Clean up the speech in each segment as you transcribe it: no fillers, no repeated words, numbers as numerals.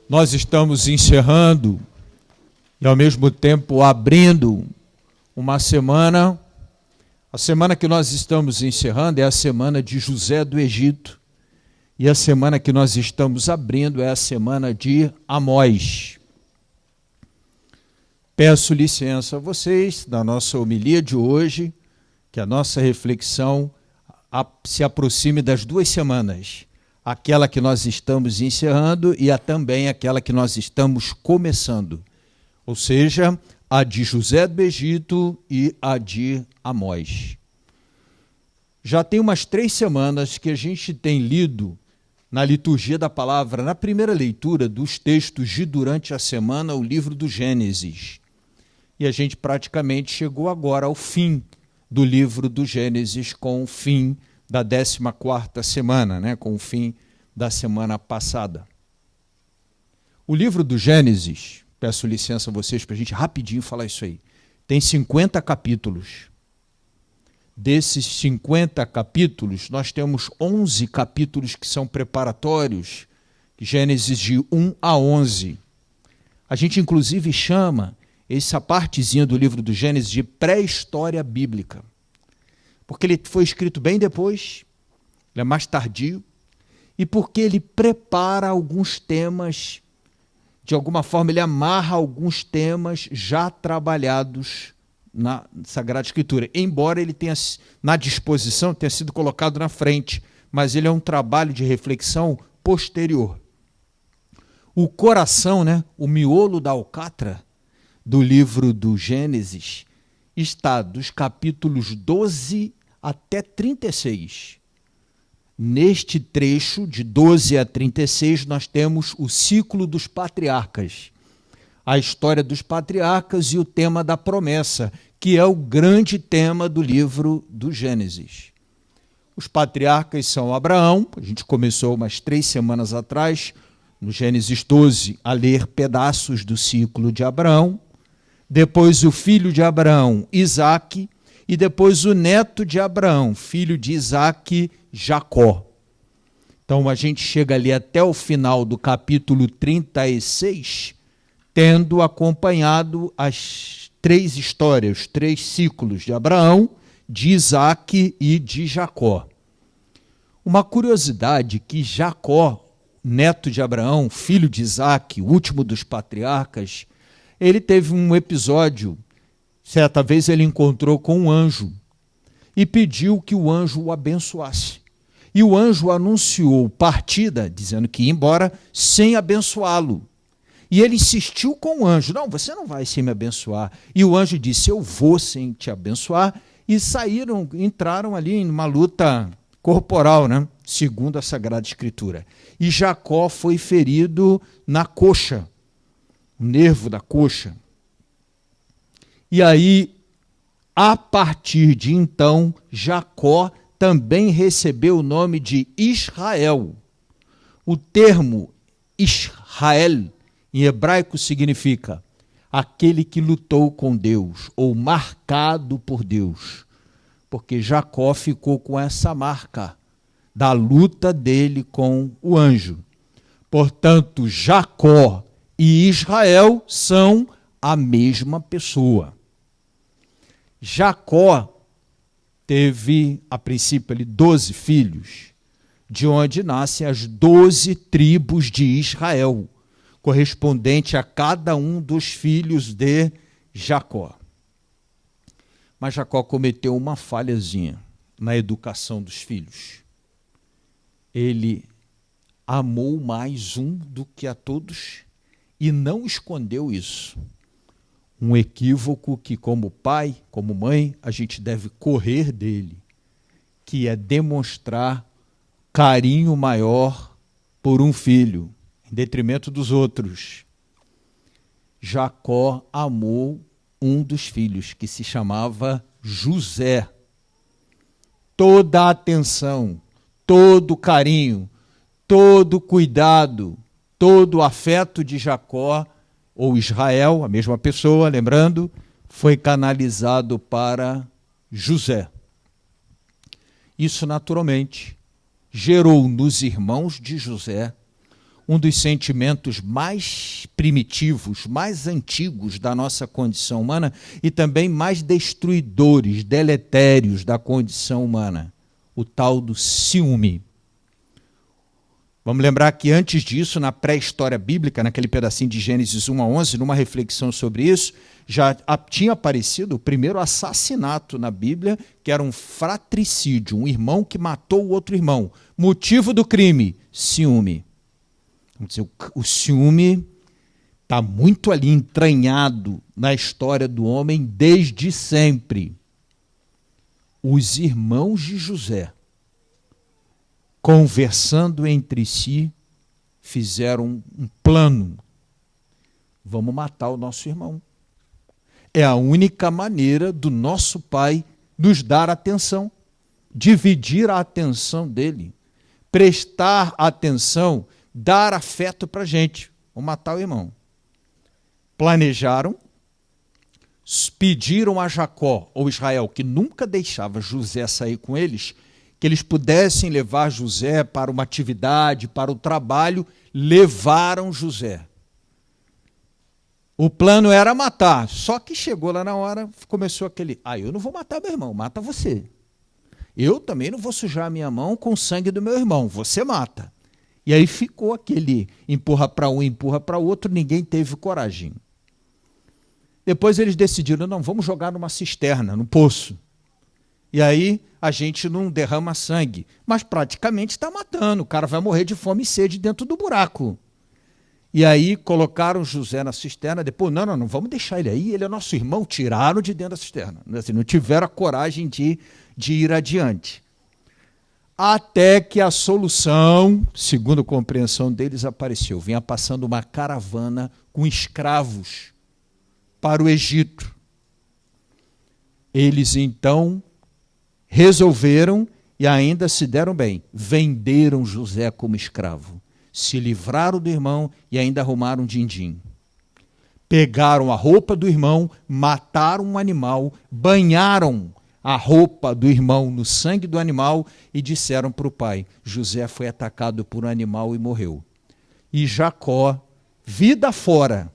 Nós estamos encerrando e, ao mesmo tempo, abrindo uma semana. A semana que nós estamos encerrando é a semana de José do Egito. E a semana que nós estamos abrindo é a semana de Amós. Peço licença a vocês, da nossa homilia de hoje, que a nossa reflexão se aproxime das 2 semanas. Aquela que nós estamos encerrando e também aquela que nós estamos começando. Ou seja, a de José do Egito e a de Amós. Já tem umas 3 semanas que a gente tem lido na liturgia da palavra, na primeira leitura dos textos de durante a semana, o livro do Gênesis. E a gente praticamente chegou agora ao fim do livro do Gênesis, com o fim da 14ª semana, com o fim da semana passada. O livro do Gênesis, peço licença a vocês para a gente rapidinho falar isso aí, tem 50 capítulos. Desses 50 capítulos, nós temos 11 capítulos que são preparatórios, Gênesis de 1 a 11. A gente, inclusive, chama essa partezinha do livro do Gênesis de pré-história bíblica, porque ele foi escrito bem depois, ele é mais tardio, e porque ele prepara alguns temas, de alguma forma ele amarra alguns temas já trabalhados na Sagrada Escritura, embora ele tenha, na disposição, tenha sido colocado na frente, mas ele é um trabalho de reflexão posterior. O coração, o miolo da alcatra do livro do Gênesis está dos capítulos 12 até 36. Neste trecho, de 12 a 36, nós temos o ciclo dos patriarcas, a história dos patriarcas e o tema da promessa, que é o grande tema do livro do Gênesis. Os patriarcas são Abraão, a gente começou umas 3 semanas atrás, no Gênesis 12, a ler pedaços do ciclo de Abraão, depois o filho de Abraão, Isaque, e depois o neto de Abraão, filho de Isaque, Jacó. Então a gente chega ali até o final do capítulo 36, tendo acompanhado as 3 histórias, os 3 ciclos de Abraão, de Isaque e de Jacó. Uma curiosidade que Jacó, neto de Abraão, filho de Isaque, o último dos patriarcas, ele teve um episódio. Certa vez ele encontrou com um anjo e pediu que o anjo o abençoasse. E o anjo anunciou partida, dizendo que ia embora sem abençoá-lo. E ele insistiu com o anjo: não, você não vai sem me abençoar. E o anjo disse: eu vou sem te abençoar. E entraram ali em uma luta corporal, segundo a Sagrada Escritura. E Jacó foi ferido na coxa, o nervo da coxa. E aí, a partir de então, Jacó também recebeu o nome de Israel. O termo Israel, em hebraico, significa aquele que lutou com Deus, ou marcado por Deus. Porque Jacó ficou com essa marca da luta dele com o anjo. Portanto, Jacó e Israel são a mesma pessoa. Jacó teve, a princípio, 12 filhos, de onde nascem as 12 tribos de Israel, correspondente a cada um dos filhos de Jacó. Mas Jacó cometeu uma falhazinha na educação dos filhos. Ele amou mais um do que a todos e não escondeu isso. Um equívoco que, como pai, como mãe, a gente deve correr dele, que é demonstrar carinho maior por um filho, em detrimento dos outros. Jacó amou um dos filhos, que se chamava José. Toda a atenção, todo o carinho, todo o cuidado, todo o afeto de Jacó, ou Israel, a mesma pessoa, lembrando, foi canalizado para José. Isso, naturalmente, gerou nos irmãos de José um dos sentimentos mais primitivos, mais antigos da nossa condição humana e também mais destruidores, deletérios da condição humana, o tal do ciúme. Vamos lembrar que antes disso, na pré-história bíblica, naquele pedacinho de Gênesis 1 a 11, numa reflexão sobre isso, já tinha aparecido o primeiro assassinato na Bíblia, que era um fratricídio, um irmão que matou o outro irmão. Motivo do crime, ciúme. Vamos dizer, o ciúme está muito ali entranhado na história do homem desde sempre. Os irmãos de José, conversando entre si, fizeram um plano. Vamos matar o nosso irmão. É a única maneira do nosso pai nos dar atenção, dividir a atenção dele, prestar atenção, dar afeto para a gente. Vamos matar o irmão. Planejaram, pediram a Jacó, ou Israel, que nunca deixava José sair com eles, que eles pudessem levar José para uma atividade, para o trabalho, levaram José. O plano era matar, só que chegou lá na hora, começou aquele, eu não vou matar meu irmão, mata você. Eu também não vou sujar a minha mão com o sangue do meu irmão, você mata. E aí ficou aquele empurra para um, empurra para o outro, ninguém teve coragem. Depois eles decidiram, não, vamos jogar numa cisterna, no poço. E aí a gente não derrama sangue, mas praticamente está matando, o cara vai morrer de fome e sede dentro do buraco. E aí colocaram José na cisterna, depois, não, vamos deixar ele aí, ele é nosso irmão, tiraram de dentro da cisterna. Assim, não tiveram a coragem de ir adiante. Até que a solução, segundo a compreensão deles, apareceu. Vinha passando uma caravana com escravos para o Egito. Eles então resolveram e ainda se deram bem. Venderam José como escravo. Se livraram do irmão e ainda arrumaram um din-din. Pegaram a roupa do irmão, mataram um animal, banharam a roupa do irmão no sangue do animal e disseram para o pai, José foi atacado por um animal e morreu. E Jacó, vida fora,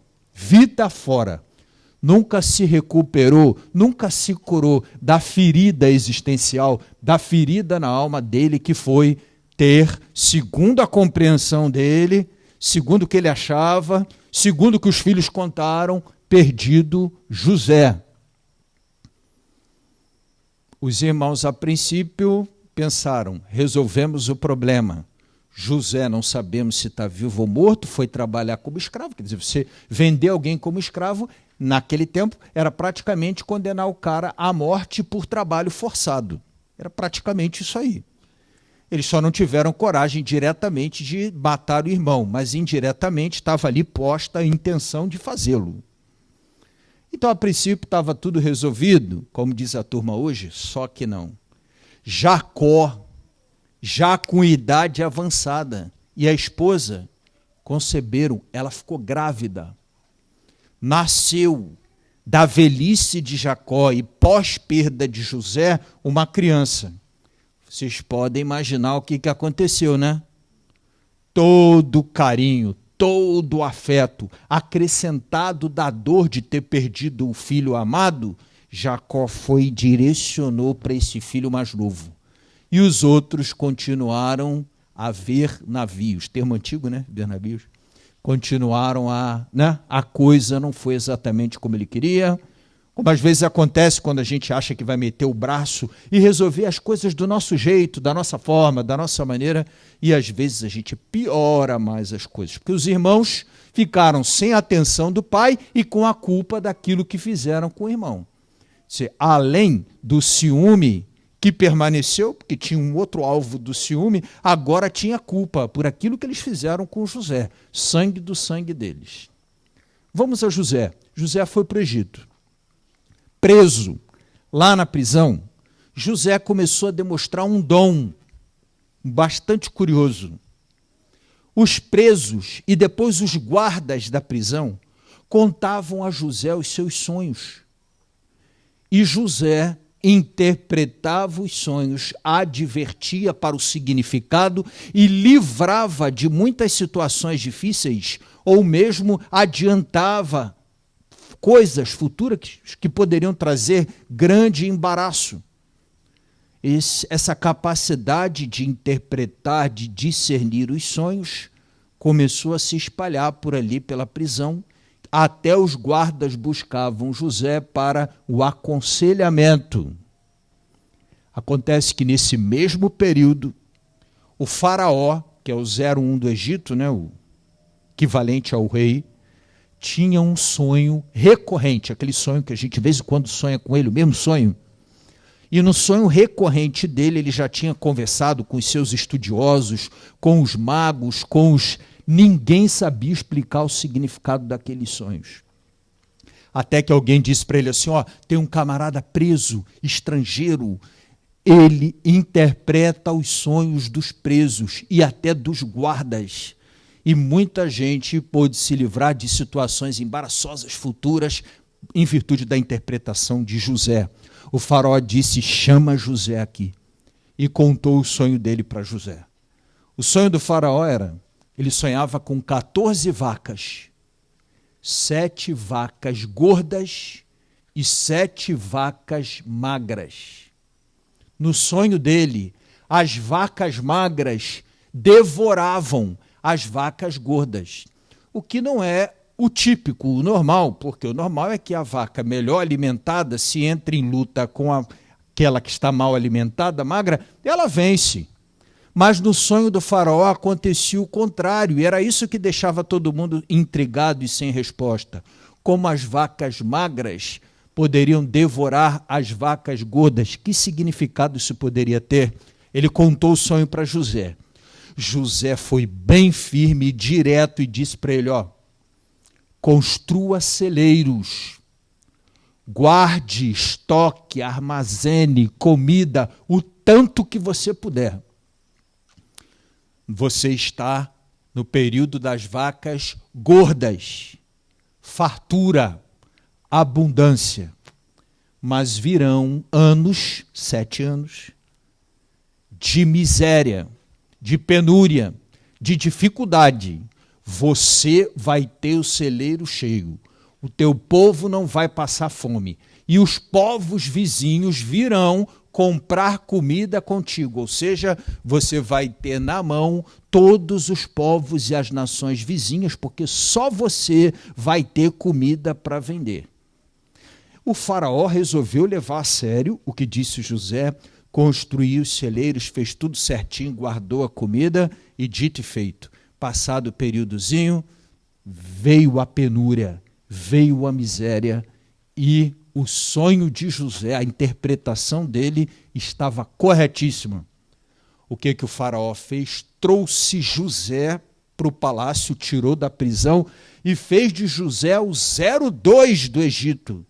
nunca se recuperou, nunca se curou da ferida existencial, da ferida na alma dele que foi ter, segundo a compreensão dele, segundo o que ele achava, segundo o que os filhos contaram, perdido José. Os irmãos, a princípio, pensaram, resolvemos o problema. José, não sabemos se está vivo ou morto, foi trabalhar como escravo. Quer dizer, você vender alguém como escravo, naquele tempo, era praticamente condenar o cara à morte por trabalho forçado. Era praticamente isso aí. Eles só não tiveram coragem diretamente de matar o irmão, mas indiretamente estava ali posta a intenção de fazê-lo. Então, a princípio, estava tudo resolvido, como diz a turma hoje, só que não. Jacó, já com idade avançada, e a esposa conceberam, ela ficou grávida. Nasceu da velhice de Jacó e pós-perda de José, uma criança. Vocês podem imaginar o que aconteceu, né? Todo carinho, todo afeto, acrescentado da dor de ter perdido o filho amado, Jacó foi e direcionou para esse filho mais novo. E os outros continuaram a ver navios. Termo antigo, né? Ver navios. Continuaram a coisa não foi exatamente como ele queria. Como às vezes acontece quando a gente acha que vai meter o braço e resolver as coisas do nosso jeito, da nossa forma, da nossa maneira, e às vezes a gente piora mais as coisas, porque os irmãos ficaram sem a atenção do pai e com a culpa daquilo que fizeram com o irmão. Além do ciúme que permaneceu, porque tinha um outro alvo do ciúme, agora tinha culpa por aquilo que eles fizeram com José, sangue do sangue deles. Vamos a José. José foi para o Egito. Preso lá na prisão, José começou a demonstrar um dom bastante curioso. Os presos e depois os guardas da prisão contavam a José os seus sonhos. E José interpretava os sonhos, advertia para o significado e livrava de muitas situações difíceis, ou mesmo adiantava coisas futuras que poderiam trazer grande embaraço. Essa capacidade de interpretar, de discernir os sonhos, começou a se espalhar por ali pela prisão. Até os guardas buscavam José para o aconselhamento. Acontece que nesse mesmo período, o faraó, que é o 01 do Egito, né, o equivalente ao rei, tinha um sonho recorrente, aquele sonho que a gente de vez em quando sonha com ele, o mesmo sonho. E no sonho recorrente dele, ele já tinha conversado com os seus estudiosos, com os magos, com os... Ninguém sabia explicar o significado daqueles sonhos. Até que alguém disse para ele assim, tem um camarada preso, estrangeiro, ele interpreta os sonhos dos presos e até dos guardas. E muita gente pôde se livrar de situações embaraçosas futuras em virtude da interpretação de José. O faraó disse, chama José aqui. E contou o sonho dele para José. O sonho do faraó era... Ele sonhava com 14 vacas, 7 vacas gordas e 7 vacas magras. No sonho dele, as vacas magras devoravam as vacas gordas, o que não é o típico, o normal, porque o normal é que a vaca melhor alimentada, se entra em luta com aquela que está mal alimentada, magra, ela vence. Mas no sonho do faraó acontecia o contrário, e era isso que deixava todo mundo intrigado e sem resposta. Como as vacas magras poderiam devorar as vacas gordas? Que significado isso poderia ter? Ele contou o sonho para José. José foi bem firme e direto e disse para ele, construa celeiros, guarde, estoque, armazene, comida, o tanto que você puder. Você está no período das vacas gordas, fartura, abundância. Mas virão anos, 7 anos, de miséria, de penúria, de dificuldade. Você vai ter o celeiro cheio. O teu povo não vai passar fome. E os povos vizinhos virão comprar comida contigo, ou seja, você vai ter na mão todos os povos e as nações vizinhas, porque só você vai ter comida para vender. O faraó resolveu levar a sério o que disse José, construiu os celeiros, fez tudo certinho, guardou a comida e dito e feito. Passado o períodozinho, veio a penúria, veio a miséria e o sonho de José, a interpretação dele estava corretíssima. O que o faraó fez? Trouxe José para o palácio, tirou da prisão e fez de José o 02 do Egito.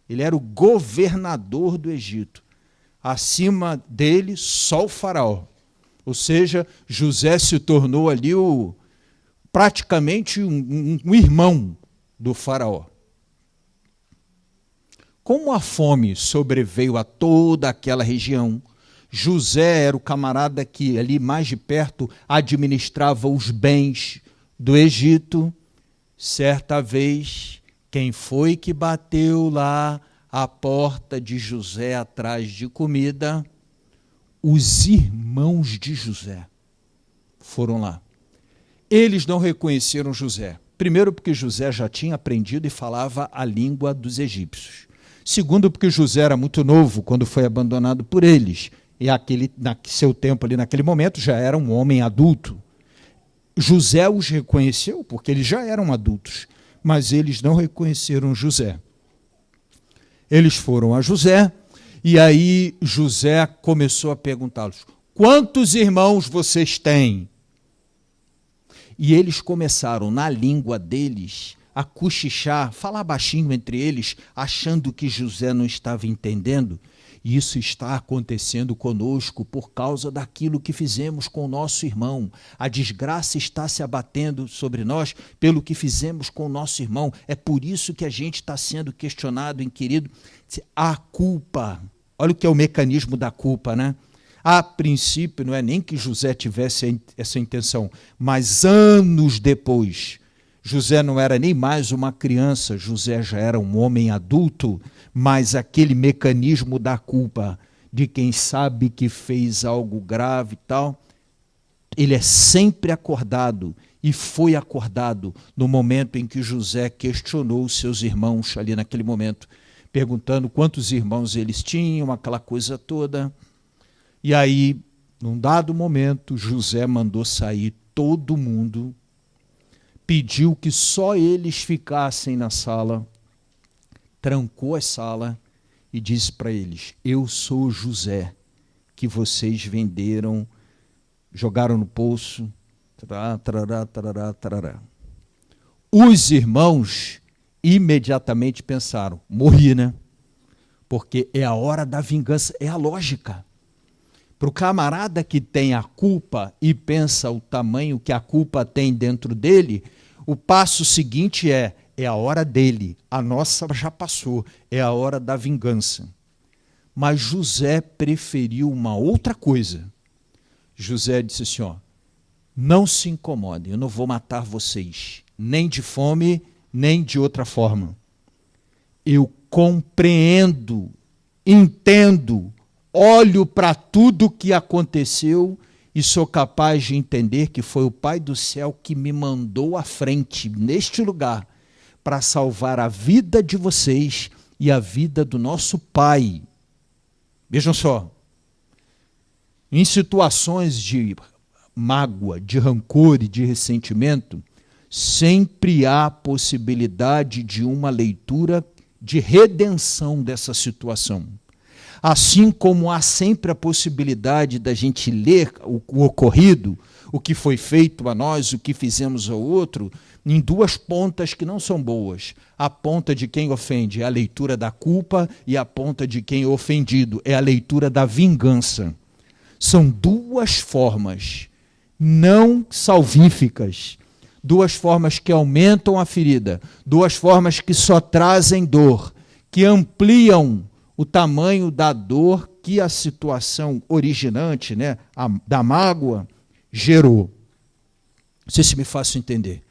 Ele era o governador do Egito. Acima dele, só o faraó. Ou seja, José se tornou ali praticamente um irmão do faraó. Como a fome sobreveio a toda aquela região, José era o camarada que ali mais de perto administrava os bens do Egito. Certa vez, quem foi que bateu lá à porta de José atrás de comida? Os irmãos de José foram lá. Eles não reconheceram José. Primeiro, porque José já tinha aprendido e falava a língua dos egípcios. Segundo, porque José era muito novo quando foi abandonado por eles. E seu tempo ali, naquele momento, já era um homem adulto. José os reconheceu, porque eles já eram adultos, mas eles não reconheceram José. Eles foram a José, e aí José começou a perguntá-los, quantos irmãos vocês têm? E eles começaram, na língua deles, a cochichar, falar baixinho entre eles, achando que José não estava entendendo. Isso está acontecendo conosco por causa daquilo que fizemos com o nosso irmão. A desgraça está se abatendo sobre nós pelo que fizemos com o nosso irmão. É por isso que a gente está sendo questionado, querido. A culpa Olha o que é o mecanismo da culpa, né? A princípio, não é nem que José tivesse essa intenção, mas anos depois, José não era nem mais uma criança, José já era um homem adulto, mas aquele mecanismo da culpa, de quem sabe que fez algo grave e tal, ele é sempre acordado, e foi acordado no momento em que José questionou os seus irmãos ali naquele momento, perguntando quantos irmãos eles tinham, aquela coisa toda. E aí, num dado momento, José mandou sair todo mundo, pediu que só eles ficassem na sala, trancou a sala e disse para eles: eu sou José, que vocês venderam, jogaram no poço, tarará, tarará, tarará, tarará. Os irmãos imediatamente pensaram: morri, né? Porque é a hora da vingança, é a lógica. Para o camarada que tem a culpa e pensa o tamanho que a culpa tem dentro dele, o passo seguinte é a hora dele, a nossa já passou, é a hora da vingança. Mas José preferiu uma outra coisa. José disse assim, ó, não se incomodem, eu não vou matar vocês, nem de fome, nem de outra forma. Eu compreendo, entendo, olho para tudo o que aconteceu e sou capaz de entender que foi o Pai do céu que me mandou à frente, neste lugar, para salvar a vida de vocês e a vida do nosso Pai. Vejam só, em situações de mágoa, de rancor e de ressentimento, sempre há possibilidade de uma leitura de redenção dessa situação. Assim como há sempre a possibilidade da gente ler o ocorrido, o que foi feito a nós, o que fizemos ao outro, em duas pontas que não são boas. A ponta de quem ofende é a leitura da culpa e a ponta de quem é ofendido é a leitura da vingança. São duas formas não salvíficas, duas formas que aumentam a ferida, duas formas que só trazem dor, que ampliam o tamanho da dor que a situação originante, né, da mágoa, gerou. Não sei se me faço entender.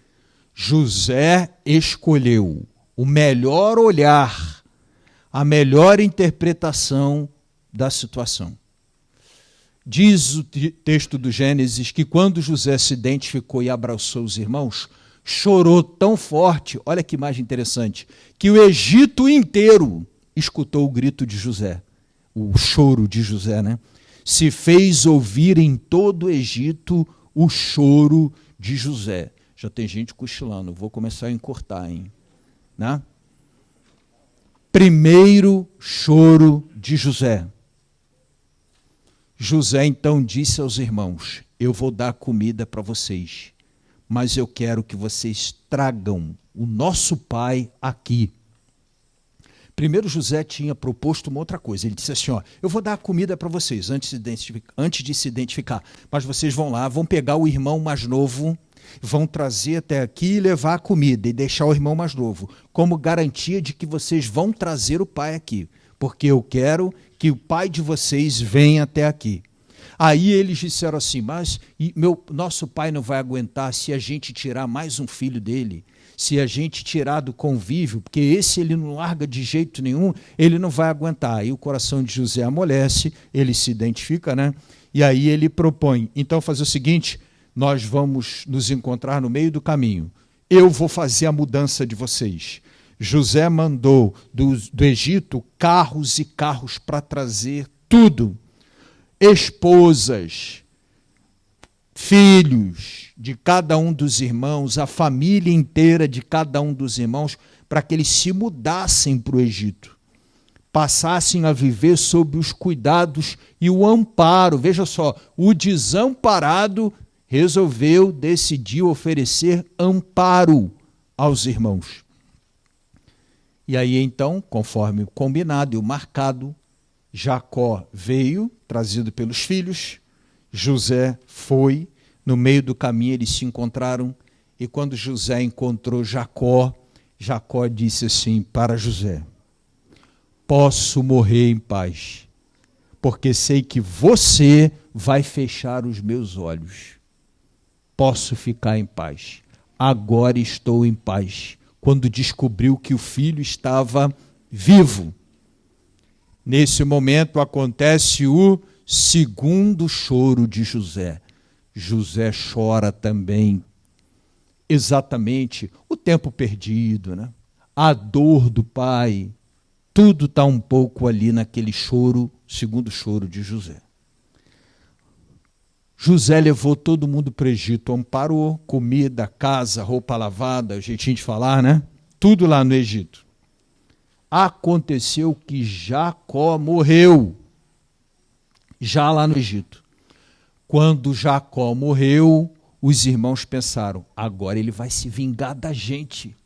José escolheu o melhor olhar, a melhor interpretação da situação. Diz o texto do Gênesis que quando José se identificou e abraçou os irmãos, chorou tão forte, olha que imagem interessante, que o Egito inteiro escutou o grito de José, o choro de José, né? Se fez ouvir em todo o Egito o choro de José. Já tem gente cochilando, vou começar a encurtar, hein? Né? Primeiro choro de José. José então disse aos irmãos, eu vou dar comida para vocês, mas eu quero que vocês tragam o nosso pai aqui. Primeiro José tinha proposto uma outra coisa. Ele disse assim, ó, eu vou dar comida para vocês antes de se identificar, mas vocês vão lá, vão pegar o irmão mais novo, vão trazer até aqui e levar a comida e deixar o irmão mais novo, como garantia de que vocês vão trazer o pai aqui, porque eu quero que o pai de vocês venha até aqui. Aí eles disseram assim, mas nosso pai não vai aguentar se a gente tirar mais um filho dele, se a gente tirar do convívio, porque esse ele não larga de jeito nenhum, ele não vai aguentar. Aí o coração de José amolece, ele se identifica, né? E aí ele propõe, então fazer o seguinte, nós vamos nos encontrar no meio do caminho, eu vou fazer a mudança de vocês. José mandou do Egito carros e carros para trazer tudo, esposas, filhos de cada um dos irmãos, a família inteira de cada um dos irmãos, para que eles se mudassem para o Egito, passassem a viver sob os cuidados e o amparo. Veja só, o desamparado decidiu oferecer amparo aos irmãos. E aí então, conforme o combinado e o marcado, Jacó veio, trazido pelos filhos, José foi, no meio do caminho eles se encontraram, e quando José encontrou Jacó, Jacó disse assim para José, posso morrer em paz, porque sei que você vai fechar os meus olhos. Posso ficar em paz. Agora estou em paz. Quando descobriu que o filho estava vivo. Nesse momento acontece o segundo choro de José. José chora também. Exatamente o tempo perdido, né? A dor do pai. Tudo está um pouco ali naquele choro, segundo choro de José. José levou todo mundo para o Egito, amparou, comida, casa, roupa lavada, jeitinho de falar, né? Tudo lá no Egito. Aconteceu que Jacó morreu, já lá no Egito. Quando Jacó morreu, os irmãos pensaram, agora ele vai se vingar da gente.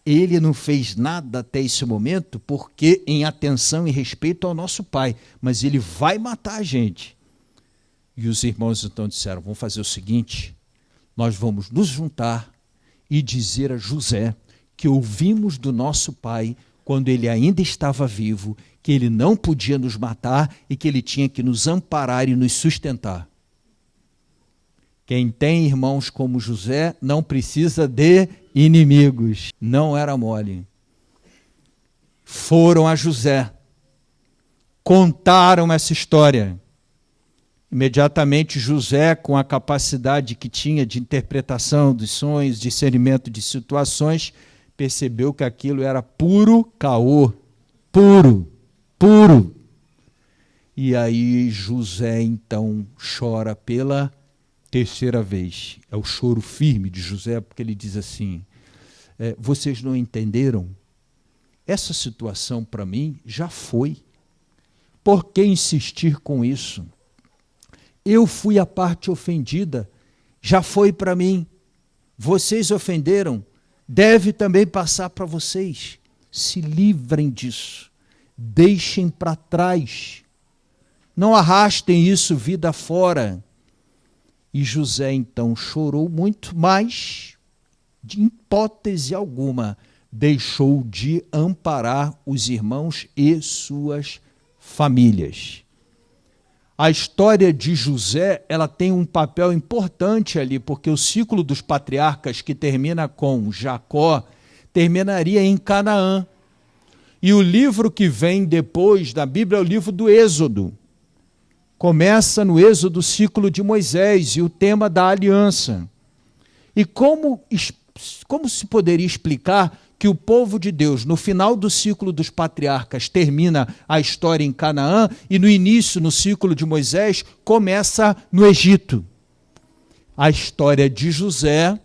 Ele não fez nada até esse momento, porque em atenção e respeito ao nosso pai, mas ele vai matar a gente. E os irmãos então disseram, vamos fazer o seguinte, nós vamos nos juntar e dizer a José que ouvimos do nosso pai, quando ele ainda estava vivo, que ele não podia nos matar e que ele tinha que nos amparar e nos sustentar. Quem tem irmãos como José não precisa de inimigos. Não era mole. Foram a José, contaram essa história. Imediatamente José, com a capacidade que tinha de interpretação dos sonhos, discernimento de situações, percebeu que aquilo era puro caô, puro. E aí José então chora pela terceira vez. É o choro firme de José, porque ele diz assim, vocês não entenderam? Essa situação para mim já foi. Por que insistir com isso? Eu fui a parte ofendida, já foi para mim. Vocês ofenderam, deve também passar para vocês. Se livrem disso, deixem para trás. Não arrastem isso vida fora. E José então chorou muito, mas, de hipótese alguma, deixou de amparar os irmãos e suas famílias. A história de José, ela tem um papel importante ali, porque o ciclo dos patriarcas, que termina com Jacó, terminaria em Canaã. E o livro que vem depois da Bíblia é o livro do Êxodo. Começa no Êxodo o ciclo de Moisés e o tema da aliança. E como se poderia explicar que o povo de Deus, no final do ciclo dos patriarcas, termina a história em Canaã e no início, no ciclo de Moisés, começa no Egito? A história de José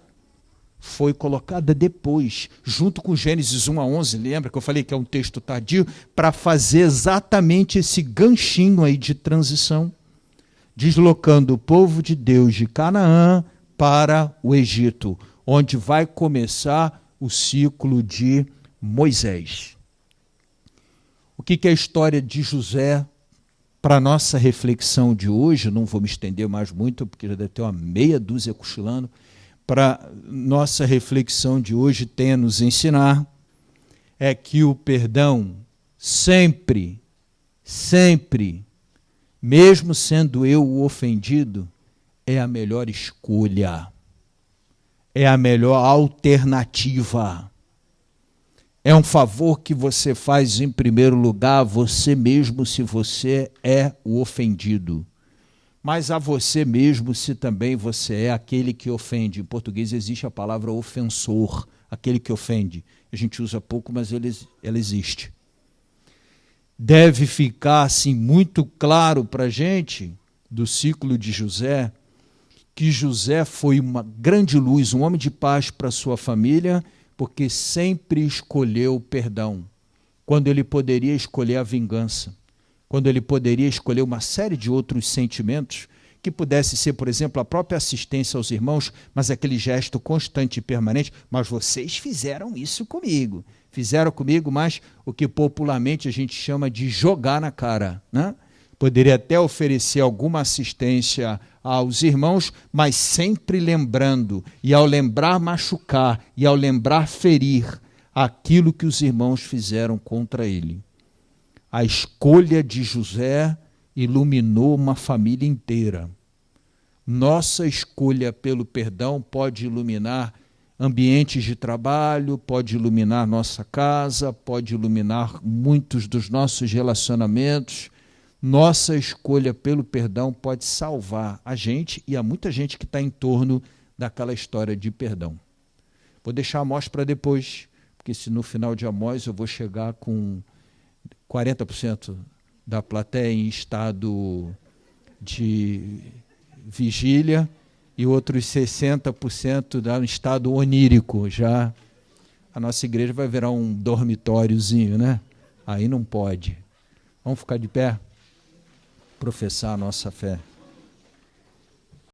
foi colocada depois, junto com Gênesis 1 a 11, lembra que eu falei que é um texto tardio, para fazer exatamente esse ganchinho aí de transição, deslocando o povo de Deus de Canaã para o Egito, onde vai começar o ciclo de Moisés. O que é a história de José para a nossa reflexão de hoje? Não vou me estender mais muito, porque já deve ter uma meia dúzia cochilando. Para nossa reflexão de hoje tem a nos ensinar é que o perdão sempre, mesmo sendo eu o ofendido, é a melhor escolha. É a melhor alternativa. É um favor que você faz em primeiro lugar a você mesmo se você é o ofendido. Mas a você mesmo se também você é aquele que ofende. Em português existe a palavra ofensor, aquele que ofende. A gente usa pouco, mas ela existe. Deve ficar assim muito claro para a gente, do ciclo de José, que José foi uma grande luz, um homem de paz para sua família, porque sempre escolheu o perdão, quando ele poderia escolher a vingança, quando ele poderia escolher uma série de outros sentimentos, que pudesse ser, por exemplo, a própria assistência aos irmãos, mas aquele gesto constante e permanente, mas vocês fizeram isso comigo, mas o que popularmente a gente chama de jogar na cara, né? Poderia até oferecer alguma assistência aos irmãos, mas sempre lembrando, e ao lembrar machucar, e ao lembrar ferir, aquilo que os irmãos fizeram contra ele. A escolha de José iluminou uma família inteira. Nossa escolha pelo perdão pode iluminar ambientes de trabalho, pode iluminar nossa casa, pode iluminar muitos dos nossos relacionamentos. Nossa escolha pelo perdão pode salvar a gente e a muita gente que está em torno daquela história de perdão. Vou deixar Amós para depois, porque se no final de Amós eu vou chegar com 40% da plateia em estado de vigília e outros 60% em estado onírico. Já a nossa igreja vai virar um dormitóriozinho, né? Aí não pode. Vamos ficar de pé? Professar a nossa fé.